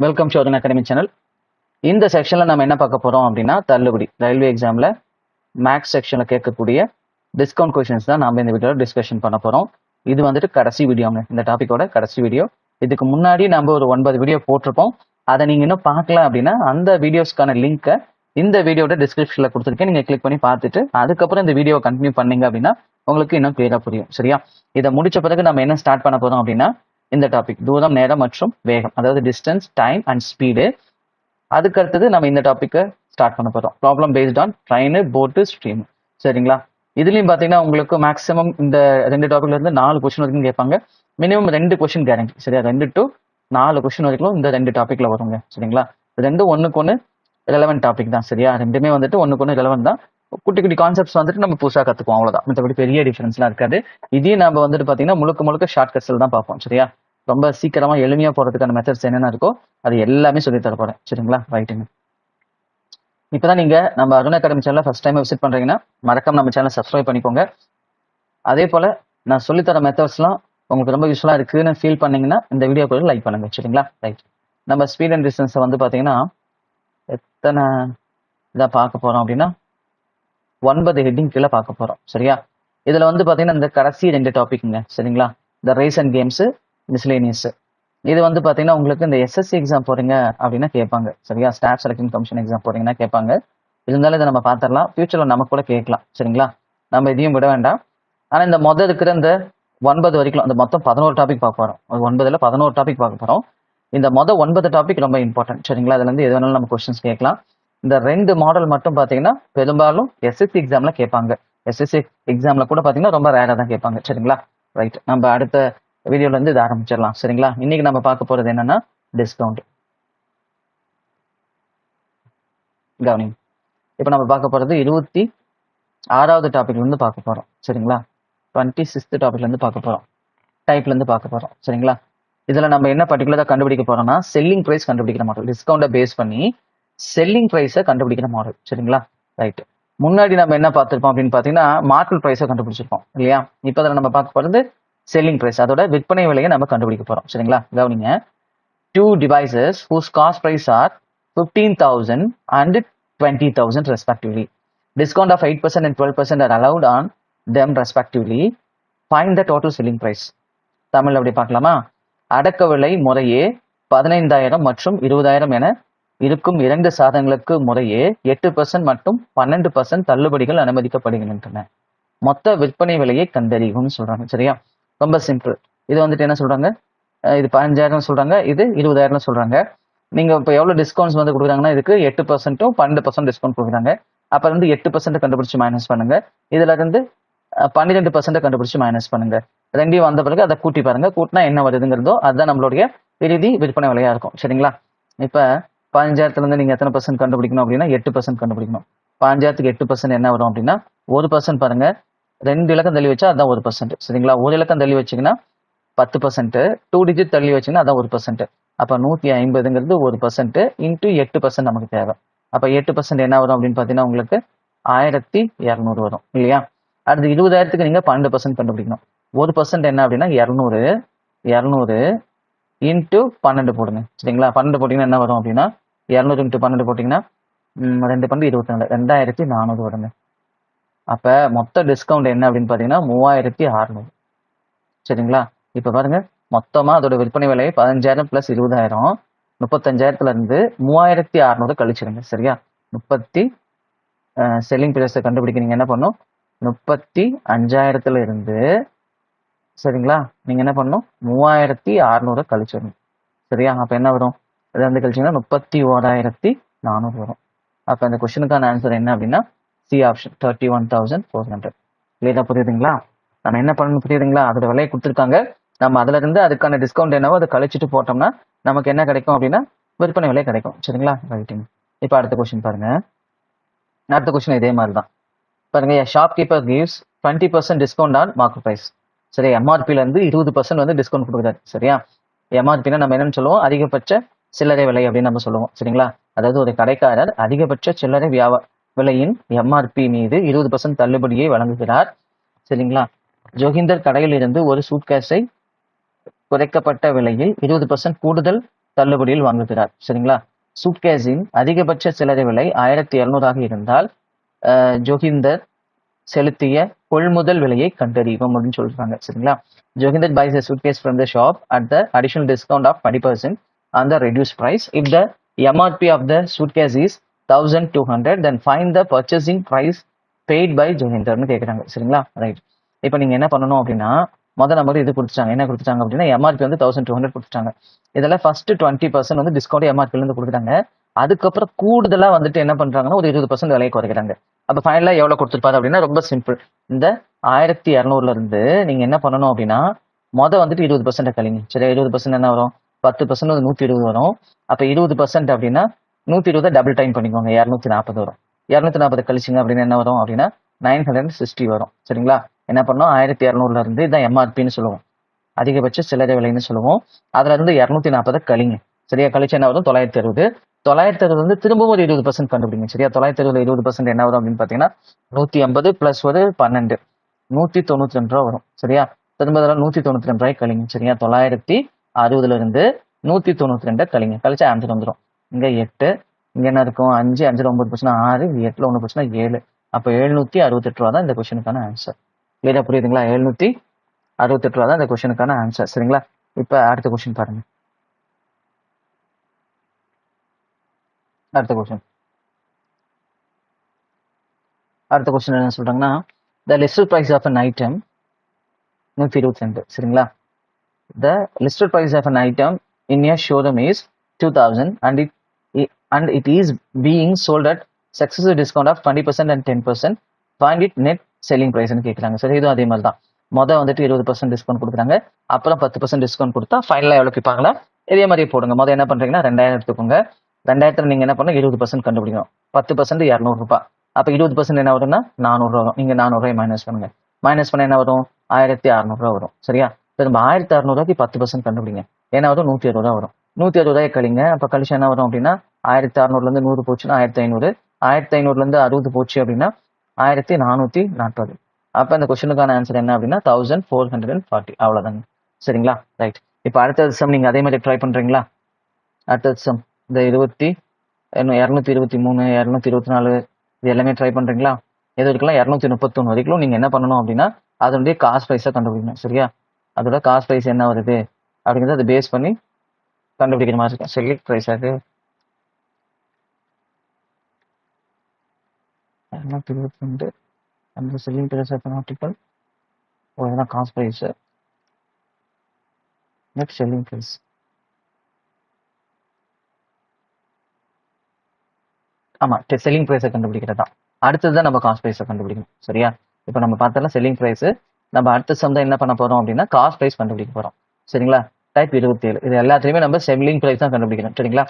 Welcome to Arun academy channel. இந்த செக்ஷனில் நம்ம என்ன பார்க்க போகிறோம் அப்படின்னா, தள்ளுபடி ரயில்வே எக்ஸாமில் மேக்ஸ் செக்ஷனில் கேட்கக்கூடிய டிஸ்கவுண்ட் கொஷின்ஸ் தான் நம்ம இந்த வீடியோவில் டிஸ்கஷன் பண்ண போகிறோம். இது வந்துட்டு கடைசி வீடியோங்க, இந்த டாப்பிக்கோட கடைசி வீடியோ. இதுக்கு முன்னாடி நம்ம ஒரு 9 வீடியோ போட்டிருப்போம். அதை நீங்கள் இன்னும் பார்க்கல அப்படின்னா அந்த வீடியோஸ்க்கான லிங்க்கை இந்த வீடியோட டிஸ்கிரிப்ஷனில் கொடுத்துருக்கேன். நீங்கள் கிளிக் பண்ணி பார்த்துட்டு அதுக்கப்புறம் இந்த வீடியோ கண்டினியூ பண்ணீங்க அப்படின்னா உங்களுக்கு இன்னும் கிளியராக புரியும். சரியா? இதை முடிச்ச பிறகு நம்ம என்ன ஸ்டார்ட் பண்ண போகிறோம் அப்படின்னா, இந்த டாபிக் தூரம், நேரம் மற்றும் வேகம், அதாவது டிஸ்டன்ஸ், டைம் அண்ட் ஸ்பீடு. அதுக்கு அடுத்தது நம்ம இந்த டாப்பிக்கை ஸ்டார்ட் பண்ண போகிறோம். ப்ராப்ளம் பேஸ்ட் ஆன் ட்ரெயின், போட்டு, ஸ்ட்ரீம். சரிங்களா? இதுலையும் பார்த்தீங்கன்னா உங்களுக்கு மேக்ஸிமம் இந்த 2 டாபிக்ல இருந்து 4 கொஸ்டின் வரைக்கும் கேட்பாங்க. Minimum 2 question guarantee. சரியா? 2 to 4 கொஸ்டின் வரைக்கும் இந்த 2 டாப்பிக்ல வருங்க. சரிங்களா? ரெண்டும் ஒன்றுக்கு ஒன்று ரெலவென்ட் டாபிக் தான். சரியா? ரெண்டுமே வந்துட்டு ஒன்றுக்கு ஒன்று ரெலவென்ட் தான். குட்டி குட்டி கான்செப்ட்ஸ் வந்துட்டு நம்ம புதுசாக கற்றுக்குவோம், அவ்வளோதான். மற்றபடி பெரிய டிஃபரன்ஸ்லாம் இருக்காது. இதையும் நம்ம வந்துட்டு பார்த்தீங்கன்னா முழுக்க ஷார்ட் கட்ஸில் தான் பார்ப்போம். சரியா? ரொம்ப சீக்கிரமா எளிமையா போறதுக்கான மெத்தட்ஸ் என்னென்ன இருக்கோ அது எல்லாமே சொல்லி தர போறேன். சரிங்களா? ரைட்டுங்க. இப்பதான் நீங்க நம்ம அருண் அகாடமி சேனலை ஃபர்ஸ்ட் டைம் விசிட் பண்றீங்கன்னா மறக்காம நம்ம சேனலை சப்ஸ்கிரைப் பண்ணிக்கோங்க. அதே போல நான் சொல்லித்தர மெத்தட்ஸ்லாம் உங்களுக்கு ரொம்ப யூஸ்ஃபுல்லா இருக்குன்னு ஃபீல் பண்ணீங்கன்னா இந்த வீடியோக்கு லைக் பண்ணுங்க. சரிங்களா? ரைட். நம்ம ஸ்பீட் அண்ட் டிஸ்டன்ஸை வந்து பாத்தீங்கன்னா எத்தனை இதாக பார்க்க போறோம் அப்படின்னா 9 ஹெட்டிங் கீழே பார்க்க போறோம். சரியா? இதுல வந்து பாத்தீங்கன்னா இந்த கடைசி 2 டாபிக்ங்க. சரிங்களா? இந்த ரேஸ் அண்ட் கேம்ஸ், மிஸ்லேனியஸ். இது வந்து பாத்தீங்கன்னா உங்களுக்கு இந்த எஸ்எஸ்சி எக்ஸாம் போறீங்க அப்படின்னா கேட்பாங்க. சரியா? ஸ்டாஃப் செலக்ஷன் கமிஷன் எக்ஸாம் போறீங்கன்னா கேட்பாங்க. இருந்தாலும் இதை நம்ம பார்த்துடலாம், ஃபியூச்சர்ல நமக்கு கூட கேட்கலாம். சரிங்களா? நம்ம இதையும் விட வேண்டாம். ஆனா இந்த மொதல் இருக்கிற இந்த 9 வரைக்கும் அந்த மொத்தம் 11 டாபிக் பார்க்க போறோம். 9ல் 11 டாபிக் பார்க்க போறோம். இந்த 9 டாபிக் ரொம்ப இம்பார்ட்டன்ட். சரிங்களா? அதுல இருந்து எது வேணாலும் நம்ம கொஸ்டின்ஸ் கேட்கலாம். இந்த 2 மாடல் மட்டும் பாத்தீங்கன்னா பெரும்பாலும் எஸ்எஸ்சி எக்ஸாம்ல கேட்பாங்க. எஸ்எஸ்சி எக்ஸாம்ல கூட பாத்தீங்கன்னா ரொம்ப ரேரா தான் கேட்பாங்க. சரிங்களா? ரைட். நம்ம அடுத்த வீடியோல இருந்து இதை ஆரம்பிச்சிடலாம். சரிங்களா? இன்னைக்கு நம்ம பார்க்க போறது என்னன்னா டிஸ்கவுண்ட். கவனிங். இப்ப நம்ம பார்க்க போறது 26வது டாபிக்ல இருந்து பார்க்க போறோம். சரிங்களா? 26th டாபிக்ல இருந்து பார்க்க போறோம். டைப்ல இருந்து பார்க்க போறோம். சரிங்களா? இதுல நம்ம என்ன பர்டிகுலரா கண்டுபிடிக்க போறோம்னா செல்லிங் பிரைஸ் கண்டுபிடிக்கிற மாடல். டிஸ்கவுண்ட பேஸ் பண்ணி செல்லிங் பிரைஸை கண்டுபிடிக்கிற மாடல். சரிங்களா? ரைட். முன்னாடி நம்ம என்ன பார்த்திருப்போம் அப்படின்னு பாத்தீங்கன்னா மார்க்கெட் பிரைஸை கண்டுபிடிச்சிருப்போம் இல்லையா? இப்ப அதில் நம்ம பார்க்க போறது செல்லிங் பிரைஸ், அதோட விற்பனை விலையை நம்ம கண்டுபிடிக்க போறோம். சரிங்களா? கவனிங்க. 2 devices whose cost price are 15,000 and 20,000 respectively. Discount of 8% and 12% are allowed on them respectively. Find the total selling price. Tamil அப்படி பார்க்கலாமா? அடக்க விலை முறையே 15,000 மற்றும் 20,000 என இருக்கும் 2 சாதனங்களுக்கு முறையே 8% மற்றும் 12% தள்ளுபடிகள் அனுமதிக்கப்படுகின்றன. மொத்த விற்பனை விலையை கண்டறியும் சொல்றாங்க. சரியா? ரொம்ப சிம்பிள். இது வந்துட்டு என்ன சொல்றாங்க, இது 15,000 சொல்றாங்க, இது 20,000 சொல்றாங்க. நீங்க இப்போ எவ்வளவு டிஸ்கவுண்ட்ஸ் வந்து கொடுக்குறாங்கன்னா இதுக்கு 8%ம் 12% டிஸ்கவுண்ட் கொடுக்குறாங்க. அப்ப இருந்து 8% கண்டுபிடிச்சு மைனஸ் பண்ணுங்க. இதுல இருந்து 12% கண்டுபிடிச்சு மைனஸ் பண்ணுங்க. ரெண்டையும் வந்த பிறகு அதை கூட்டி பாருங்க. கூட்டினா என்ன வருதுங்கிறதோ அதுதான் நம்மளுடைய இறுதி விற்பனை விலையா இருக்கும். சரிங்களா? இப்ப 15,000த்துல இருந்து நீங்க எத்தனை பர்சன்ட் கண்டுபிடிக்கணும் அப்படின்னா 8% கண்டுபிடிக்கணும். 15,000க்கு 8% என்ன வரும் அப்படின்னா 1% பாருங்க. 2 இலக்கம் தள்ளி வச்சா அதான் 1%. சரிங்களா? 1 இலக்கம் தள்ளி வச்சீங்கன்னா 10%, 2 டிஜிட் தள்ளி வச்சீங்கன்னா அதான் 1%. அப்ப 150ங்கிறது 1% இன்டூ 8% நமக்கு தேவை. அப்ப 8% என்ன வரும் அப்படின்னு பாத்தீங்கன்னா உங்களுக்கு 1,200 வரும் இல்லையா? அடுத்து 20,000க்கு நீங்க 12% கண்டுபிடிக்கணும். 1% என்ன அப்படின்னா 200 இன்டூ 12 போடுங்க. சரிங்களா? 12 போட்டீங்கன்னா என்ன வரும் அப்படின்னா 200 இன்டூ 12 போட்டீங்கன்னா 2 12 24, 2,400 வருங்க. அப்ப மொத்த டிஸ்கவுண்ட் என்ன அப்படின்னு பாத்தீங்கன்னா 3,600. சரிங்களா? இப்ப பாருங்க, மொத்தமா அதோட விற்பனை விலை 15,000 பிளஸ் 20,000, 35,000த்துல இருந்து 3,600 கழிச்சிருங்க. சரியா? செல்லிங் பிரைஸை கண்டுபிடிக்க நீங்க என்ன பண்ணும், 35,000த்துல இருந்து சரிங்களா நீங்க என்ன பண்ணும் 3,600 கழிச்சிடணும். சரியா? அப்ப என்ன வரும், அது வந்து கழிச்சீங்கன்னா 31,400 வரும். அப்ப இந்த கொஸ்டினுக்கான ஆன்சர் என்ன அப்படின்னா சி ஆப்ஷன் 31,400. கிளியரா புரியுதுங்களா? நம்ம என்ன பண்ணணும் புரியுதுங்களா? அதோட விலையை கொடுத்துருக்காங்க. நம்ம அதுல இருந்து அதுக்கான டிஸ்கவுண்ட் என்னவோ அதை கழிச்சுட்டு போட்டோம்னா நமக்கு என்ன கிடைக்கும் அப்படின்னா விற்பனை விலை கிடைக்கும். சரிங்களா? ரைட்டிங். இப்ப அடுத்த கொஸ்டின் பாருங்க. அடுத்த கொஸ்டின் இதே மாதிரி தான் பாருங்க. Shopkeeper gives 20% discount on market price. சரி, எம்ஆர்பில இருந்து 20% வந்து டிஸ்கவுண்ட் கொடுக்குறாரு. சரியா? எம்ஆர்பினா நம்ம என்னன்னு சொல்லுவோம், அதிகபட்ச சில்லறை விலை அப்படின்னு நம்ம சொல்லுவோம். சரிங்களா? அதாவது ஒரு கடைக்காரர் அதிகபட்ச சில்லறை விலையின் எம்ஆர்பி மீது 20% தள்ளுபடியை வழங்குகிறார். சரிங்களா? ஜோகிந்தர் கடையில் இருந்து ஒரு சூட்கேஸை குறைக்கப்பட்ட விலையில் 20% கூடுதல் தள்ளுபடியில் வாங்குகிறார். சரிங்களா? சூட்கேஸின் அதிகபட்ச சில்லறை விலை 1200 இருந்தால் ஜோகிந்தர் செலுத்திய கொள்முதல் விலையை கண்டறிவோம் அப்படின்னு சொல்றாங்க. சரிங்களா? Joginder buys a suitcase from the shop at the additional discount of 20% on the reduced price. If the MRP of the suitcase is 1200, then find the purchasing price paid by ஜோகிந்தர்னு கேட்குறாங்க. சரிங்களா? ரைட். இப்போ நீங்க என்ன பண்ணணும் அப்படின்னா முதல் நம்பர் இது கொடுத்துட்டாங்க. என்ன கொடுத்துட்டாங்க அப்படின்னா எம்ஆர்பி வந்து 1200 கொடுத்துட்டாங்க. இதில் ஃபர்ஸ்ட் 20% வந்து டிஸ்கவுண்ட் எம்ஆர்பிலேருந்து கொடுக்குறாங்க. அதுக்கப்புறம் கூடுதலாக வந்துட்டு என்ன பண்றாங்கன்னா ஒரு 20% விலையை குறைக்கிறாங்க. அப்போ ஃபைனலாக எவ்வளோ கொடுத்துருப்பாரு அப்படின்னா ரொம்ப சிம்பிள். இந்த 1200 இருந்து நீங்க என்ன பண்ணணும் அப்படின்னா வந்துட்டு 20% கழிங்க. சரி, 20% என்ன வரும்? 10% 120 வரும். அப்போ 20% அப்படின்னா 120 டபுள் டைம் பண்ணிக்கோங்க, 240 வரும். 240 கழிச்சிங்க அப்படின்னா என்ன வரும் அப்படின்னா 960 வரும். சரிங்களா? என்ன பண்ணோம்? 1200 இருந்து இதான் எம்ஆர்பின்னு சொல்லுவோம், அதிகபட்ச சில்லறை விலைன்னு சொல்லுவோம். அதுல இருந்து 240 கழிங்க. சரியா? கழிச்சு என்ன வரும்? 960. 960 வந்து திரும்பவும் ஒரு 20% கண்டுபிடிங்க. சரியா? 960 20% என்ன வரும் அப்படின்னு பாத்தீங்கன்னா 150 பிளஸ் ஒரு 12 192 ரூபா வரும். சரியா? திரும்ப 192 ரூபாய் கழிங்க. சரியா? 960 இருந்து 192 கழிங்க. கழிச்சா ஆன்சர் வந்துடும். இங்க 8, இங்க என்ன இருக்கும்? 5, 5 9 போச்சுன்னா 6, 8 1 போச்சுன்னா 7. அப்போ 768 ரூபா தான் இந்த கொஸ்டினுக்கான ஆன்சர். கிளியரா புரியுதுங்களா? 768 ரூபா தான் இந்த கொஸ்டினுக்கான ஆன்சர். சரிங்களா? இப்ப அடுத்த கொஸ்டின் பாருங்க. அடுத்த கொஸ்டின் என்ன சொல்றாங்கன்னா, the listed price of an item 122. சரிங்களா? the listed price of an item in a showroom is 2000 and it is being sold at successive discount of 20% and 10%. find it net selling price ன்னு கேட்குறாங்க. சரி, இதுவும் அதே மாதிரி தான். வந்துட்டு 20% discount கொடுக்குறாங்க, அப்புறம் 10% டிஸ்கவுண்ட் கொடுத்தா ஃபைனலாக எவ்வளோ கேட்பாங்களா இதே மாதிரியே போடுங்க. என்ன பண்றீங்கன்னா 2000 எடுத்துக்கோங்க. 2000 நீங்க என்ன பண்ண 20% கண்டுபிடிக்கணும். 10% 200 ரூபாய். அப்ப 20% என்ன வரும்னா 400 வரும். நீங்க 400 ரூபாய் மைனஸ் பண்ணுங்க. மைனஸ் பண்ண என்ன வரும்? 1600 ரூபாய் வரும். சரியா? திரும்ப 1600 ரூபாய்க்கு 10% கண்டுபிடிங்க. என்ன வரும்? 160 ரூபாய் வரும். 160 ரூபாய் கழிங்க. அப்ப கழிச்சு என்ன வரும் அப்படின்னா 1600 இருந்து 100 போச்சுன்னா 1500. 1500 இருந்து 60 போச்சு அப்படின்னா 1440. அப்ப இந்த கொஸ்டினுக்கான ஆன்சர் என்ன அப்படின்னா 1440. அவ்வளவுதாங்க. சரிங்களா? ரைட். இப்ப அடுத்த சம் நீங்க அதே மாதிரி ட்ரை பண்றீங்களா? அடுத்த சம் இந்த 223 224 இது எல்லாமே ட்ரை பண்றீங்களா? எது வரைக்கும்? 231 வரைக்கும் நீங்க என்ன பண்ணணும் அப்படின்னா அதனுடைய காஸ்ட் பிரைஸை கண்டுபிடிக்கணும். சரியா? அதோட காஸ்ட் பிரைஸ் என்ன வருது அப்படிங்கிறத அதை பேஸ் பண்ணி கண்டுபிடிக்கிற மாதிரி இருக்கும். செலக்ட் பிரைஸ் அது 222 அந்த செல்லிங் பிரைஸ் ஆர்டிகல் இதுதான் cost price. Next selling price. ஆமா, செல்லிங் பிரைஸை கண்டுபிடிக்கிறது தான். அடுத்ததுதான் நம்ம காஸ்ட் பிரைஸை கண்டுபிடிக்கணும். சரியா? இப்போ நம்ம பார்த்தோம்னா செல்லிங் பிரைஸ். நம்ம அடுத்த சம் தான் என்ன பண்ண போறோம் அப்படின்னா காஸ்ட் பிரைஸ் கண்டுபிடிக்க போறோம். சரிங்களா? டைப் 27 இது எல்லாத்துலயுமே நம்ம செல்லிங் பிரைஸ் தான் கண்டுபிடிக்கணும். சரிங்களா?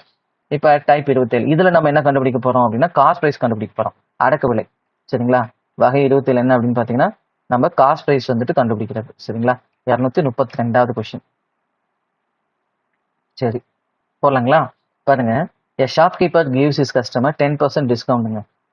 இப்ப டைப் 27 இதுல நம்ம என்ன கண்டுபிடிக்க போறோம் அப்படின்னா காஸ்ட் பிரைஸ் கண்டுபிடிக்க போறோம். அடக்க விலை. சரிங்களா? வகை 27 என்ன அப்படின்னு பாத்தீங்கன்னா நம்ம காஸ்ட் பிரைஸ் வந்துட்டு கண்டுபிடிக்கிறது. சரிங்களா? 232வது கொஸ்டின். சரி, போடலாங்களா? பாருங்க. A shopkeeper gives his customer 10% discount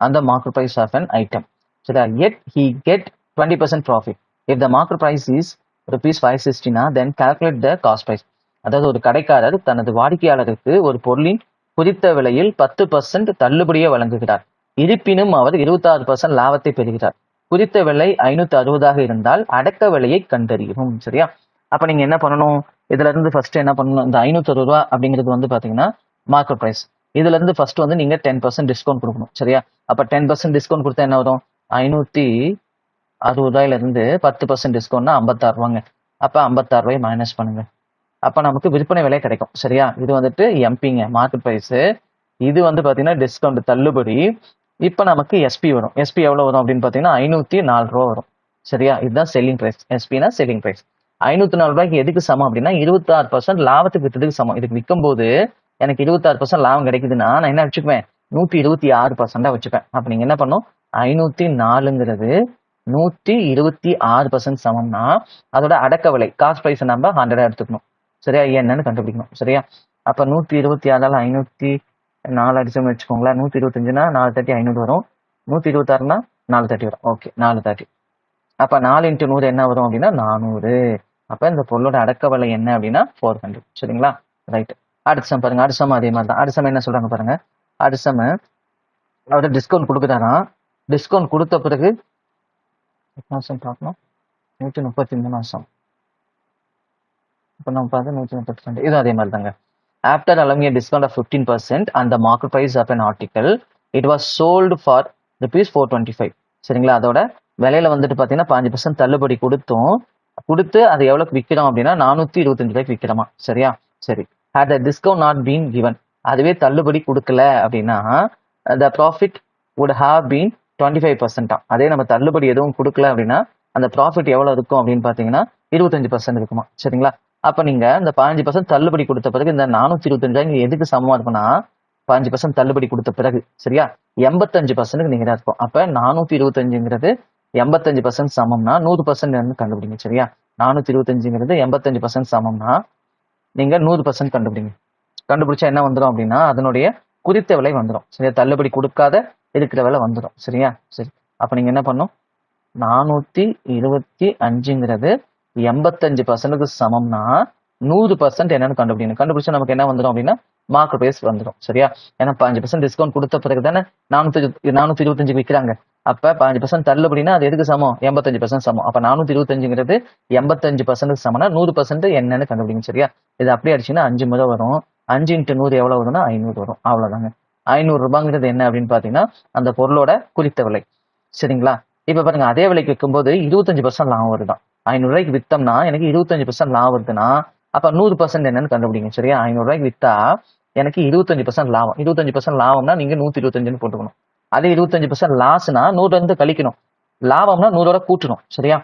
on the market price of an item. So yet he get 20% profit. If the market price is rupees 560, then calculate the cost price. அதாவது ஒரு கடைக்காரர் தனது வாடிக்கையாளருக்கு ஒரு பொருளின் குறித்த விலையில் 10% தள்ளுபடியை வழங்குகிறார். இருப்பினும் அவர் 26% லாபத்தை பெறுகிறார். குறித்த விலை 560 இருந்தால் அடக்க விலையை கண்டறியவும். சரியா? அப்ப நீங்க என்ன பண்ணணும்? இதுல இருந்து ஃபர்ஸ்ட் என்ன பண்ணணும்? இந்த 560 ரூபாய் அப்படிங்கிறது வந்து பாத்தீங்கன்னா மார்க்கெட் பிரைஸ். இதுல இருந்து ஃபர்ஸ்ட் வந்து நீங்க 10% டிஸ்கவுண்ட் கொடுக்கணும். சரியா? அப்ப 10% டிஸ்கவுண்ட் கொடுத்தா என்ன வரும்? 560 ரூபாயில இருந்து 10% டிஸ்கவுண்ட்னா 56 ரூபாங்க. அப்ப 56 ரூபாய் மைனஸ் பண்ணுங்க. அப்ப நமக்கு விற்பனை விலை கிடைக்கும். சரியா? இது வந்துட்டு எம்பிங்க மார்க்கெட் பிரைஸ். இது வந்து பாத்தீங்கன்னா டிஸ்கவுண்ட் தள்ளுபடி. இப்ப நமக்கு எஸ்பி வரும். எஸ்பி எவ்வளவு வரும் அப்படின்னு பாத்தீங்கன்னா 504 ரூபாய் வரும். சரியா? இதுதான் செல்லிங் பிரைஸ். எஸ்பினா செல்லிங் பிரைஸ். 504 ரூபாய்க்கு எதுக்கு சமம் அப்படின்னா 26% லாபத்துக்கு விற்றதுக்கு சமம். இதுக்கு விற்கும் போது எனக்கு 26% லாபம் கிடைக்குதுன்னா நான் என்ன வச்சுக்குவேன்? 126% வச்சுப்பேன். அப்ப நீங்க என்ன பண்ணும்? 504ங்கிறது 126% சமம்னா அதோட அடக்க விலை காஸ்ட் பிரைஸ் நம்ம 100 எடுத்துக்கணும். சரியா? என்னன்னு கண்டுபிடிக்கணும். சரியா? அப்ப 126 504 அடிச்சோம்னு வச்சுக்கோங்களேன். 125னா 430 500 வரும். 126னா 430 வரும். ஓகே, 430. அப்ப 4 × 100 என்ன வரும் அப்படின்னா 400. அப்ப இந்த பொருளோட அடக்க விலை என்ன அப்படின்னா 400. சரிங்களா? ரைட். அடுத்த சம் பாருங்க, அடுத்த சம் அதே மாதிரி தான். அடுத்த சம் என்ன சொல்றாங்க பாருங்க, அடுத்த சம் அவர் டிஸ்கவுண்ட் கொடுக்குறாராம். டிஸ்கவுண்ட் கொடுத்த பிறகு மாசம் பார்க்கணும் 133 மாசம். இப்போ நம்ம பார்த்து 132 இதுவும் அதே மாதிரி தாங்க. After allowing a discount of 15% on the market price of an article, it was sold for rupees 425. சரிங்களா, அதோட விலையில வந்துட்டு பார்த்தீங்கன்னா 5% தள்ளுபடி கொடுத்து அது எவ்வளோக்கு விற்கிறோம் அப்படின்னா 425 ரூபாய்க்கு விற்கிறோமா. சரியா, சரி. had the discount not been given, அதுவே தள்ளுபடி கொடுக்கல அப்படின்னா the profit would have been 25%. அதே நம்ம தள்ளுபடி எதுவும் கொடுக்கல அப்படின்னா அந்த ப்ராஃபிட் எவ்வளவு இருக்கும் அப்படின்னு பார்த்தீங்கன்னா 25% இருக்குமா. சரிங்களா, அப்ப நீங்க இந்த 15% தள்ளுபடி கொடுத்த பிறகு இந்த 425 எதுக்கு சமமா இருக்கும்னா 15% தள்ளுபடி கொடுத்த பிறகு சரியா 85% நீங்க தான் இருக்கும். அப்ப 425ங்கிறது 85% சமம்னா 100% கண்டுபிடிங்க. சரியா, 425ங்கிறது 85% சமம்னா நீங்க 100% கண்டுபிடிங்க. கண்டுபிடிச்சா என்ன வந்துடும் அப்படின்னா அதனுடைய குறித்த விலை வந்துடும். சரியா, தள்ளுபடி கொடுக்காத இருக்கிற விலை வந்துடும். சரியா, சரி. அப்ப நீங்க என்ன பண்ணும், 425ங்கிறது 85% சமம்னா 100% என்னன்னு கண்டுபிடிக்கணும். கண்டுபிடிச்சா நமக்கு என்ன வந்துடும் அப்படின்னா மார்க்கெட் பிரைஸ் வந்துடும். சரியா, ஏன்னா 5% டிஸ்கவுண்ட் கொடுத்த பிறகு தானே 425 விற்கிறாங்க. அப்ப 5% தள்ளுபடினா அது எதுக்கு சமம், 85% சமம். அப்ப 425ங்கிறது 85% சமம்னா 100% என்னன்னு கண்டுபிடிங்க. சரியா, இது அப்படியே அடிச்சுன்னா 5 முறை வரும். 5 × 100 எவ்வளவு வரும்னா 500 வரும். அவ்வளவுதாங்க. 500 ரூபாங்கிறது என்ன அப்படின்னு பாத்தீங்கன்னா அந்த பொருளோட குறித்த விலை. சரிங்களா, இப்ப பாருங்க அதே விலைக்கு விற்கும்போது 25% லாபம் வருதான். 500 ரூபாய்க்கு வித்தோம்னா எனக்கு 25% லாபம் வருதுன்னா அப்ப 100% என்னன்னு கண்டுபிடிங்க. சரியா, 500 ரூபாய்க்கு வித்தா எனக்கு 25% லாபம். 25% லாபம்னா நீங்க 125 போட்டுக்கணும். அதே 25% லாஸ்னா 100 கழிக்கணும். லாபம்னா 100 கூட்டணும். சரியா,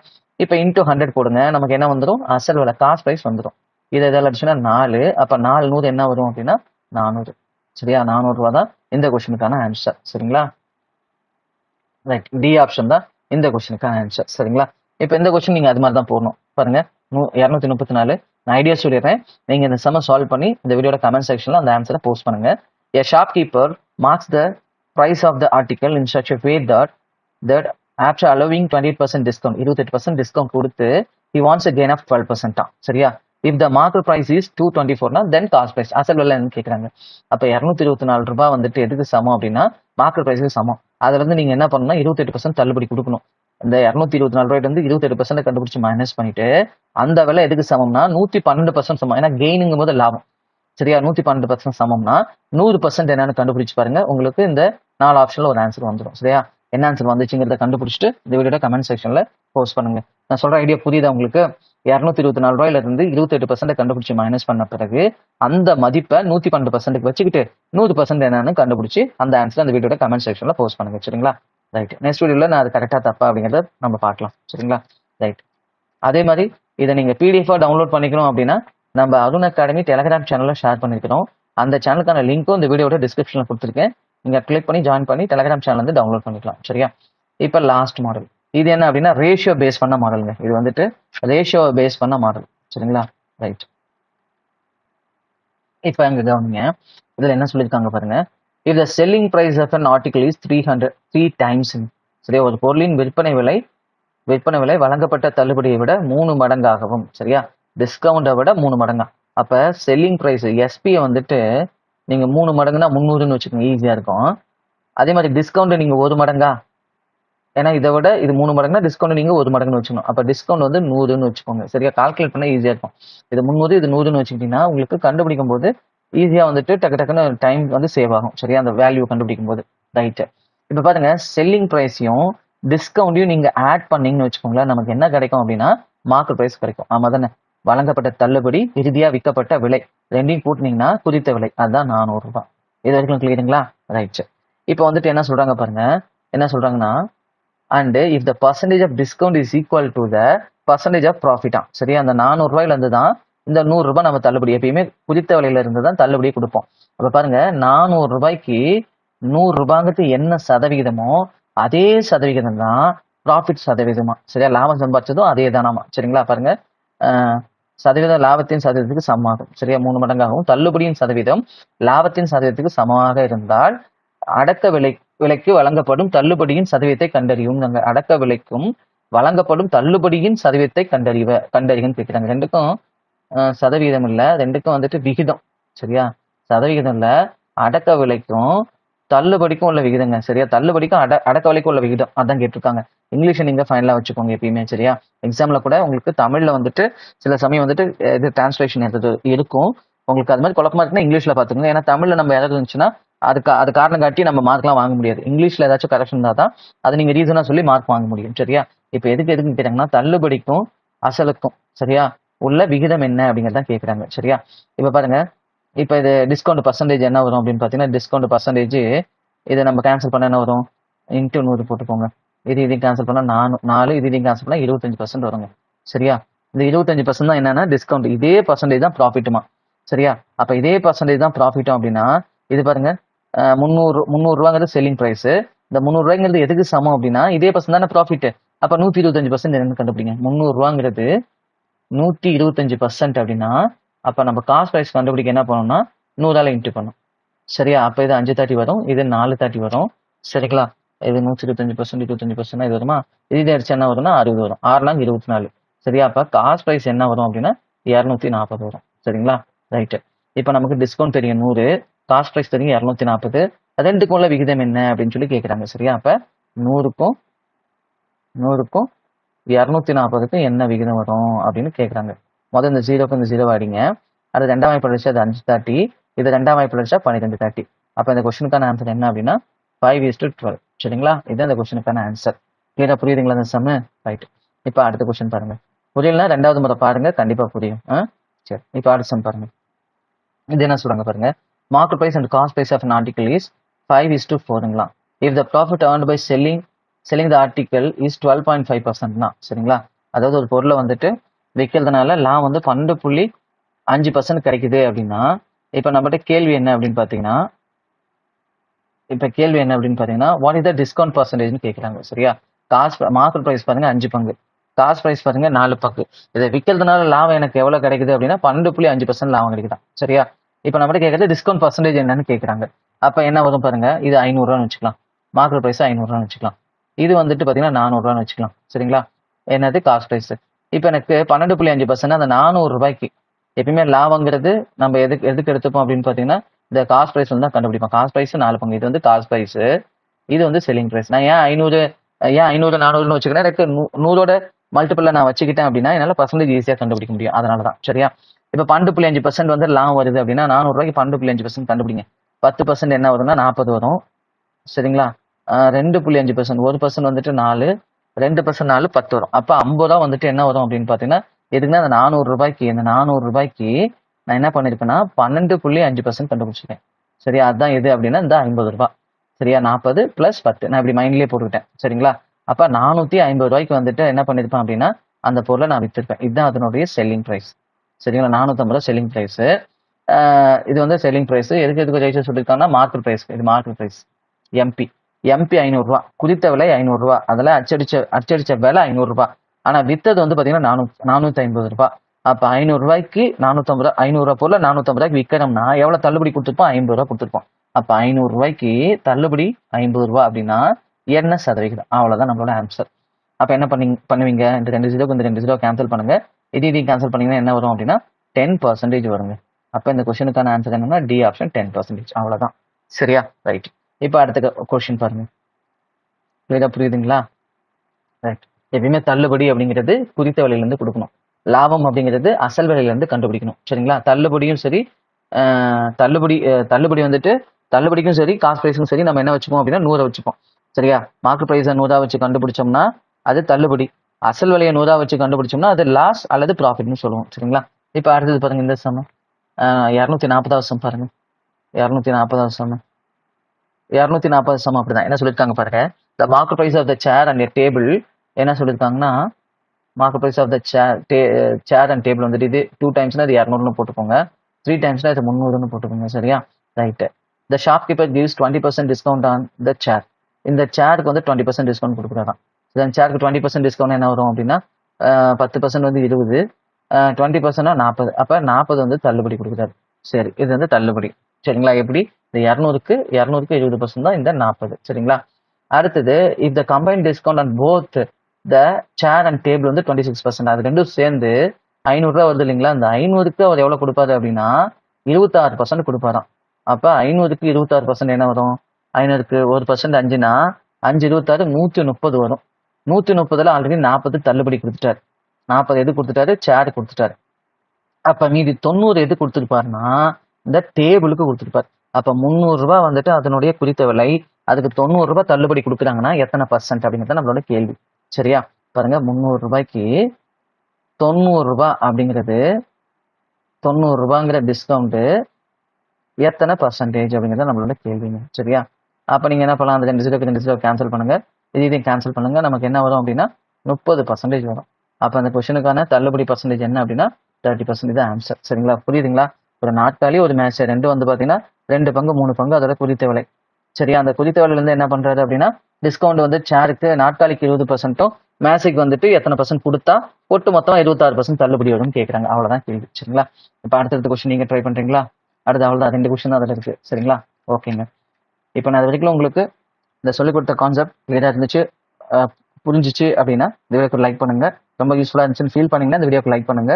இப்ப இன்டூ 100 போடுங்க, நமக்கு என்ன வந்துடும், அசல் விலை காஸ்ட் பிரைஸ் வந்துடும். இதை இதெல்லாம் அடிச்சுன்னா 4. அப்ப 4 100 என்ன வரும் அப்படின்னா 400. சரியா, 400 ரூபா தான் இந்த கொஸ்டினுக்கான ஆன்சர். சரிங்களா, ரைட், டி ஆப்ஷன் தான் இந்த கொஸ்டினுக்கான ஆன்சர். சரிங்களா, இப்ப இந்த கொஸ்டின் நீங்க அது மாதிரி தான் போடணும். பாருங்க 234 நான் ஐடியா சொல்லிடுறேன். நீங்க இந்த சம சால்வ் பண்ணி இந்த வீடியோட கமெண்ட் செக்ஷன்ல அந்த ஆன்சரை போஸ்ட் பண்ணுங்க. A shopkeeper marks the price of the article in such a way that after allowing 28% discount 28% discount கொடுத்து he wants a gain of 12%. சரியா, if the market price is 224 then cost price அசல் விலை கேட்கறாங்க. அப்ப 224 ரூபாய் வந்துட்டு எதுக்கு சமம் அப்படின்னா மார்க்கெட் பிரைஸுக்கு சமம். அதுல இருந்து நீங்க என்ன பண்ணணும்னா 28% தள்ளுபடி கொடுக்கணும். இந்த 224 ரூபாய்ட்டு வந்து 28% கண்டுபிடிச்சு மைனஸ் பண்ணிட்டு அந்த விலை எதுக்கு சமம்னா 112% சமம். ஏன்னா கெயினுங்கும் போது லாபம். சரியா, 112% சமம்னா 100% என்னன்னு கண்டுபிடிச்சு பாருங்க. உங்களுக்கு இந்த 4 ஆப்ஷன்ல ஒரு ஆன்சர் வந்துடும். சரியா, என்ன ஆன்சர் வந்துச்சுங்கிறத கண்டுபிடிச்சிட்டு இந்த வீடியோட கமெண்ட் செக்ஷன்ல போஸ்ட் பண்ணுங்க. நான் சொல்ற ஐடியா புரியுதா உங்களுக்கு? 224 ரூபாயில இருந்து 28% கண்டுபிடிச்சு மைனஸ் பண்ண பிறகு அந்த மதிப்பை 112% வச்சுக்கிட்டு 100% என்னன்னு கண்டுபிடிச்சு அந்த ஆன்சர் அந்த வீடியோட கமெண்ட் செக்ஷன்ல போஸ்ட் பண்ணுங்க. சரிங்களா, ரைட். நெக்ஸ்ட் வீடியோல நான் அது கரெக்டா தப்பா அப்படிங்கிறத நம்ம பார்க்கலாம். சரிங்களா, ரைட். அதே மாதிரி இதை நீங்க பிடிஎஃபா டவுன்லோட் பண்ணிக்கணும் அப்படின்னா நம்ம அருண் அகாடமி டெலிகிராம் சேனல்ல ஷேர் பண்ணிருக்கிறோம். அந்த சேனலுக்கான லிங்க்கும் இந்த வீடியோட டிஸ்கிரிப்ஷன்ல கொடுத்துருக்கேன். நீங்க கிளிக் பண்ணி ஜாயின் பண்ணி டெலிகிராம் சேனல் வந்து டவுன்லோட் பண்ணிக்கலாம். சரியா, இப்ப லாஸ்ட் மாடல் இது என்ன அப்படின்னா ரேஷியோ பேஸ் பண்ண மாடலுங்க. இது வந்துட்டு ரேஷியோ பேஸ் பண்ண மாடல். சரிங்களா, ரைட். இப்ப எங்க கவனிங்க, இதுல என்ன சொல்லியிருக்காங்க பாருங்க. if the selling price of an article is 3 times, சரியா, ஒரு பொருளின் விற்பனை விலை வழங்கப்பட்ட தள்ளுபடியை விட 3 மடங்காகவும், சரியா, டிஸ்கவுண்டை விட 3 மடங்கா. அப்ப செல்லிங் பிரைஸ் எஸ்பியை வந்துட்டு நீங்க 3 மடங்குனா 300ன்னு வச்சுக்கோங்க, ஈஸியா இருக்கும். அதே மாதிரி டிஸ்கவுண்ட் நீங்க 1 மடங்கா, ஏன்னா இதை விட இது 3 மடங்குனா டிஸ்கவுண்ட் நீங்க 1 மடங்குன்னு வச்சுக்கணும். அப்ப டிஸ்கவுண்ட் வந்து 100ன்னு வச்சுக்கோங்க. சரியா, கால்குலேட் பண்ண ஈஸியா இருக்கும். இது 300 இது 100ன்னு வச்சுக்கிட்டீங்கன்னா உங்களுக்கு கண்டுபிடிக்கும் போது ஈஸியா வந்துட்டு டக்குன்னு டைம் வந்து சேவ் ஆகும். சரியா, அந்த வேல்யூ கண்டுபிடிக்கும் போது. ரைட்டு, இப்ப பாருங்க செல்லிங் பிரைஸையும் டிஸ்கவுண்ட்டையும் நீங்க ஆட் பண்ணீங்கன்னு வச்சுக்கோங்களேன், நமக்கு என்ன கிடைக்கும் அப்படின்னா மார்க்கெட் பிரைஸ் கிடைக்கும். ஆமா தானே, வழங்கப்பட்ட தள்ளுபடி இறுதியா விற்கப்பட்ட விலை ரெண்டையும் கூட்டினீங்கன்னா குறித்த விலை, அதுதான் 400 ரூபாய். இது வரைக்கும் கிளியருங்களா? ரைட். இப்போ வந்துட்டு என்ன சொல்றாங்க பாருங்க, என்ன சொல்றாங்கன்னா and if the percentage of discount is equal to the percentage of profit. சரியா, அந்த 400 ரூபாயில இருந்து தான் இந்த 100 ரூபாய் நம்ம தள்ளுபடி எப்பயுமே குறித்த விலையில இருந்து தான் தள்ளுபடியை கொடுப்போம். அப்ப பாருங்க 400 ரூபாய்க்கு 100 ரூபாய்க்கு என்ன சதவிகிதமோ அதே சதவிகிதம் தான் ப்ராஃபிட் சதவீதமா. சரியா, லாபம் சம்பாதிச்சதும் அதே தானாமா. சரிங்களா, பாருங்க சதவீதம் லாபத்தின் சதவீதத்துக்கு சமமாகும். சரியா, 3 மடங்காகவும் தள்ளுபடியின் சதவீதம் லாபத்தின் சதவீதத்துக்கு சமமாக இருந்தால் அடக்க விலைக்கு வழங்கப்படும் தள்ளுபடியின் சதவீதத்தை கண்டறியும். நாங்க அடக்க விலைக்கும் வழங்கப்படும் தள்ளுபடியின் சதவீதத்தை கண்டறிகன்னு கேட்கிறாங்க. ரெண்டுக்கும் சதவீதம் இல்ல, ரெண்டுக்கும் வந்துட்டு விகிதம். சரியா? சதவிகிதம் இல்ல, அடக்க விலைக்கும் தள்ளுபடிக்கும் உள்ள விகிதங்க. சரியா? தள்ளுபடிக்கும் அடக்க விலைக்கும் உள்ள விகிதம் அதான் கேட்டிருக்காங்க. இங்கிலீஷை நீங்க ஃபைனலா வச்சுக்கோங்க எப்பயுமே. சரியா? எக்ஸாம்ல கூட உங்களுக்கு தமிழ்ல வந்துட்டு சில சமயம் வந்துட்டு இது டிரான்ஸ்லேஷன் இருக்கும். உங்களுக்கு அது மாதிரி குழப்பமா இருக்குன்னா இங்கிலீஷ்ல பாத்துக்கோங்க. ஏன்னா தமிழ்ல நம்ம ஏதாவது இருந்துச்சுன்னா அது காரணம் காட்டி நம்ம மார்க்லாம் வாங்க முடியாது. இங்கிலீஷ்ல ஏதாச்சும் கரெக்ஷன் இருந்தா தான் அது நீங்க ரீசனா சொல்லி மார்க் வாங்க முடியும். சரியா? இப்ப எதுக்கு கேட்டாங்கன்னா தள்ளுபடிக்கும் அசலுக்கும் சரியா உள்ள விகிதம் என்ன அப்படிங்கறத கேக்குறாங்க. சரியா? இப்ப பாருங்க, இப்ப இது டிஸ்கவுண்ட் பர்சன்டேஜ் என்ன வரும் அப்படின்னு பாத்தீங்கன்னா, டிஸ்கவுண்ட் பர்சன்டேஜ் இதை நம்ம கேன்சல் பண்ண என்ன வரும், இன்ட்டு 100 போட்டுக்கோங்க. இதையும் கேன்சல் பண்ணா 4, இதையும் கேன்சல் பண்ணா 25% வருங்க. சரியா? இந்த 25% தான் என்னன்னா டிஸ்கவுண்ட். இதே பர்சன்டேஜ் தான் ப்ராஃபிட்டுமா. சரியா? அப்ப இதே பர்சன்டேஜ் தான் ப்ராஃபிட்டும் அப்படின்னா இது பாருங்க, 300 ரூபாங்கிறது செல்லிங் பிரைஸ். இந்த 300 ரூபாய்ங்கிறது எதுக்கு சமம் அப்படின்னா இதே பர்சன்ட் தானே ப்ராஃபிட். அப்ப 125% என்னன்னு கண்டுபிடிங்க. 300 ரூபாங்கிறது 125% அப்படின்னா அப்ப நம்ம காஸ்ட் பிரைஸ் கண்டுபிடிக்க என்ன பண்ணணும்னா 100ஆல இன்ட்டு பண்ணும். சரியா? அப்ப இது 530 வரும், இது 430 வரும். சரிங்களா? இது 125%, 25% இது வருமா? இது அடிச்சு என்ன வரும்னா 60 வரும். 6 24. சரியா? அப்ப காஸ்ட் பிரைஸ் என்ன வரும் அப்படின்னா 240 வரும். சரிங்களா? ரைட்டு. இப்ப நமக்கு டிஸ்கவுண்ட் தெரியும் 100, காஸ்ட் பிரைஸ் தெரியும் 240. ரெண்டுக்கும் உள்ள விகிதம் என்ன அப்படின்னு சொல்லி கேட்கறாங்க. சரியா? அப்ப 100க்கும் 240க்கும் என்ன விகிதம் வரும் அப்படின்னு கேட்கறாங்க. முதல் இந்த 0க்கு இந்த 0 அடிங்க. அது ரெண்டாம் வாய்ப்பு அடிச்சா அது 530, இது ரெண்டாம் வாய்ப்பு அடிச்சா 1230. அப்ப இந்த கொஸ்டினுக்கான ஆன்சர் என்ன அப்படின்னா 5:12. சரிங்களா? இதுதான் இந்த கொஸ்டினுக்கான ஆன்சர். கிளியரா புரியுதுங்களா இந்த சம்மு? ரைட். இப்ப அடுத்த கொஸ்டின் பாருங்க. புரியலன்னா ரெண்டாவது முறை பாருங்க, கண்டிப்பா புரியும். சரி, இப்ப அடுத்த சம் பாருங்க. இது என்ன சொல்றாங்க பாருங்க. Market price and cost price of an article is 5:4ங்களா. if the profit earned by selling the article is 12.5%னா. சரிங்களா? அதாவது ஒரு பொருளை வந்துட்டு விற்கிறதுனால லாபம் வந்து 12.5% கிடைக்குது அப்படின்னா இப்ப நம்மகிட்ட கேள்வி என்ன அப்படின்னு பாத்தீங்கன்னா வாட் இஸ் த டிஸ்கவுண்ட் பர்சன்டேஜ்னு கேட்கறாங்க. சரியா? மார்க்கெட் பிரைஸ் பாருங்க 5 பங்கு, காஸ்ட் பிரைஸ் பாருங்க 4 பங்கு. இதை விற்கிறதுனால லாபம் எனக்கு எவ்வளவு கிடைக்குது அப்படின்னா 12.5% லாபம் கிடைக்குதான். சரியா? இப்ப நம்மகிட்ட கேட்கறது டிஸ்கவுண்ட் பர்சன்டேஜ் என்னன்னு கேட்கறாங்க. அப்ப என்ன வரும் பாருங்க, இது 500 ரூபான்னு வச்சுக்கலாம். மார்க்கெட் பிரைஸ் 500 ரூபான்னு வச்சுக்கலாம். இது வந்துட்டு பாத்தீங்கன்னா 400 ரூபான்னு வச்சுக்கலாம். சரிங்களா? என்னது காஸ்ட் பிரைஸ். இப்ப எனக்கு 12.5% அந்த 400 ரூபாய்க்கு எப்பயுமே லாபங்கிறது நம்ம எதுக்கு எடுத்துப்போம் அப்படின்னு பாத்தீங்கன்னா இந்த காஸ்ட் பிரைஸ் வந்து தான் கண்டுபிடிப்போம். காஸ்ட் பிரைஸ் 4 பங்கு, இது வந்து காஸ்ட் பிரைஸ், இது வந்து செல்லிங் பிரைஸ். நான் ஏன் 500 400ன்னு வச்சுக்கிறேன், எனக்கு 100ஓட மல்டிபிள்ல நான் வச்சுக்கிட்டேன் அப்படின்னா என்னால பர்சன்டேஜ் ஈஸியா கண்டுபிடிக்க முடியும். அதனாலதான். சரியா? இப்ப 12.5% வந்து லாபம் வருது அப்படின்னா 400 ரூபாய்க்கு 12.5% கண்டுபிடிங்க. 10% என்ன வரும்னா 40 வரும். சரிங்களா? 2.5%, 1% வந்துட்டு 4, 2% 4, 10 வரும். அப்ப 50 ரூபா வந்துட்டு என்ன வரும் அப்படின்னு பாத்தீங்கன்னா எதுக்குன்னா அந்த 400 ரூபாய்க்கு நான் என்ன பண்ணிருக்கேன்னா 12.5% கண்டுபிடிச்சிருக்கேன். சரியா? அதுதான் எது அப்படின்னா இந்த 50 ரூபாய். சரியா? 40 + 10 நான் இப்படி மைண்ட்லயே போட்டுக்கிட்டேன். சரிங்களா? அப்ப 450 ரூபாய்க்கு வந்துட்டு என்ன பண்ணிருப்பேன் அப்படின்னா அந்த பொருளை நான் வித்திருப்பேன். இதுதான் அதனுடைய செல்லிங் பிரைஸ். சரிங்களா? 450 ரூபாய் செல்லிங் பிரைஸ். இது வந்து செல்லிங் பிரைஸ். எதுக்கு ஜெயிச்சு சொல்லியிருக்காங்கன்னா மார்க்கெட் பிரைஸ். இது மார்க்கெட் பிரைஸ். எம்பி 500 ரூபாய், குறித்த விலை 500 ரூபாய், அதில் அச்சடிச்ச விலை 500 ரூபாய். ஆனா வித்தது வந்து பாத்தீங்கன்னா 450 ரூபாய். அப்ப 500 ரூபாய்க்கு 450 ரூபாய், 500 ரூபாய் பொருள் 450 ரூபாய்க்கு விற்கிறோம்னா எவ்வளவு தள்ளுபடி கொடுத்துருப்போம்? 50 ரூபாய் கொடுத்துருப்போம். அப்ப 500 ரூபாய்க்கு தள்ளுபடி 50 ரூபாய் அப்படின்னா என்ன சதவிகிதம்? அவ்வளவுதான் நம்மளோட ஆன்சர். அப்ப என்ன பண்ணுவீங்க, இந்த 2 0க்கு இந்த 2 0 கேன்சல் பண்ணுங்க. இதையும் கேன்சல் பண்ணீங்கன்னா என்ன வரும் அப்படின்னா 10% வருங்க. அப்ப இந்த கொஸ்டினுக்கான ஆன்சர் என்னன்னா டி ஆப்ஷன் 10%. அவ்வளவுதான். சரியா? ரைட். இப்ப அடுத்த கொஸ்டின் பாருங்க. கிளியரா புரியுதுங்களா? ரைட். எப்பயுமே தள்ளுபடி அப்படிங்கிறது குறித்த விலையில இருந்து கொடுக்கணும். லாபம் அப்படிங்கிறது அசல் விலையில இருந்து கண்டுபிடிக்கணும். சரிங்களா? தள்ளுபடியும் சரி, தள்ளுபடி வந்துட்டு தள்ளுபடிக்கும் சரி காஸ்ட் பிரைஸுக்கும் சரி நம்ம என்ன வச்சுப்போம் அப்படின்னா 100 வச்சுப்போம். சரியா? மார்க்கெட் பிரைஸை 100 வச்சு கண்டுபிடிச்சோம்னா அது தள்ளுபடி. அசல் விலையை 100 வச்சு கண்டுபிடிச்சோம்னா அது லாஸ் அல்லது ப்ராஃபிட்னு சொல்லுவோம். சரிங்களா? இப்ப அடுத்தது பாருங்க, இந்த சமம் 240வது சம் பாருங்க. 240வது சமம் 240 சமம் அப்படிதான். என்ன சொல்லியிருக்காங்க பாருங்க. The market price of the chair and table என்ன சொல்லியிருக்காங்கன்னா market price of the chair and table வந்துட்டு இது 2 டைம்ஸ்னா இது 200ன்னு போட்டுக்கோங்க, 3 டைம்ஸ்னா இது 300ன்னு போட்டுக்கோங்க. சரியா? Right. The shop keeper gives 20% discount on the chair. இந்த சேருக்கு வந்து 20% டிஸ்கவுண்ட் கொடுக்குறாராம். இந்த சேருக்கு 20% டிஸ்கவுண்ட் என்ன வரும் அப்படின்னா 10% வந்து 20, 20%னா 40. அப்ப 40 வந்து தள்ளுபடி கொடுக்குறாரு. சரி, இது வந்து தள்ளுபடி. சரிங்களா? எப்படி? இந்த 200க்கு 20% தான் இந்த 40. சரிங்களா? அடுத்தது if the combine discount on both the chair and table வந்து 26%. அது ரெண்டும் சேர்ந்து 500 ரூபாய் வருது இல்லைங்களா? இந்த 500க்கு அவர் எவ்வளவு கொடுப்பாரு அப்படின்னா 26% கொடுப்பாராம். அப்ப 500க்கு 26% என்ன வரும்? 500க்கு 1% 5னா 5 26 130 வரும். 130ல ஆல்ரெடி 40 தள்ளுபடி கொடுத்துட்டாரு. 40 எது கொடுத்துட்டாரு? சேர் கொடுத்துட்டாரு. அப்ப மீதி 90 எது கொடுத்துருப்பாருன்னா இந்த டேபிளுக்கு கொடுத்துருப்பாரு. அப்ப 300 ரூபாய் வந்துட்டு அதனுடைய குறித்த விலை, அதுக்கு 90 ரூபாய் தள்ளுபடி கொடுக்குறாங்கன்னா எத்தனை பர்சன்ட் அப்படிங்கிறது நம்மளோட கேள்வி. சரியா? பாருங்க, 300 ரூபாய்க்கு 90 ரூபாய் அப்படிங்கிறது 90 ரூபாங்கிற டிஸ்கவுண்ட் எத்தனை பர்சன்டேஜ் அப்படிங்கிறது நம்மளோட கேள்விங்க. சரியா? அப்ப நீங்க என்ன பண்ணலாம், அந்த 2 கேன்சல் பண்ணுங்க, இதையும் கேன்சல் பண்ணுங்க. நமக்கு என்ன வரும் அப்படின்னா 30% வரும். அப்ப அந்த கொஸ்டினுக்கான தள்ளுபடி பர்சன்டேஜ் என்ன அப்படின்னா 30% தான் ஆன்சர். சரிங்களா? புரியுதுங்களா? ஒரு நாட்காலி ஒரு மேட்ச் ரெண்டு வந்து பாத்தீங்கன்னா 2 பங்கு 3 பங்கு அதோட குறித்த விலை. சரியா? அந்த குறித்த விலையில இருந்து என்ன பண்றாரு அப்படின்னா டிஸ்கவுண்ட் வந்து சேருக்கு நாட்காலிக்கு 20%, மேட்சுக்கு வந்துட்டு எத்தனை பர்சன்ட் கொடுத்தா ஒட்டு மொத்தம் 26% தள்ளுபடி வரும்னு கேட்கறாங்க. அவ்வளவுதான் கேள்வி. சரிங்களா? இப்ப அடுத்தடுத்த கொஸ்டின் நீங்க ட்ரை பண்றீங்களா? அடுத்து அவ்வளவுதான், 2 கொஸ்டின் தான் அதுல இருக்கு. சரிங்களா? ஓகேங்க. இப்போ நான் அது வரைக்கும் உங்களுக்கு இந்த சொல்லிக் கொடுத்த கான்செப்ட் கிளியரா இருந்துச்சு, புரிஞ்சிச்சு அப்படின்னா இந்த வீடியோக்கு லைக் பண்ணுங்க. ரொம்ப யூஸ்ஃபுல்லா இருந்துச்சுன்னு ஃபீல் பண்ணீங்கன்னா இந்த வீடியோக்கு லைக் பண்ணுங்க.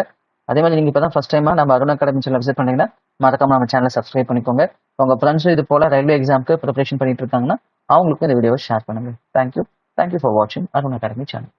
அதே மாதிரி நீங்க இப்பதான் ஃபர்ஸ்ட் டைமா நம்ம அருண் அகாடமி சேனல் விசிட் பண்ணீங்கன்னா மறக்காம நம்ம சேனலை சப்ஸ்கிரைப் பண்ணிக்கோங்க. உங்க ஃப்ரெண்ட்ஸும் இது போல ரயில்வே எக்ஸாமுக்கு ப்ரிப்பரேஷன் பண்ணிட்டு இருக்காங்கன்னா அவங்களுக்கும் இந்த வீடியோவை ஷேர் பண்ணுங்க. தேங்க்யூ ஃபார் வாட்சிங் அருண் அகாடமி சேனல்.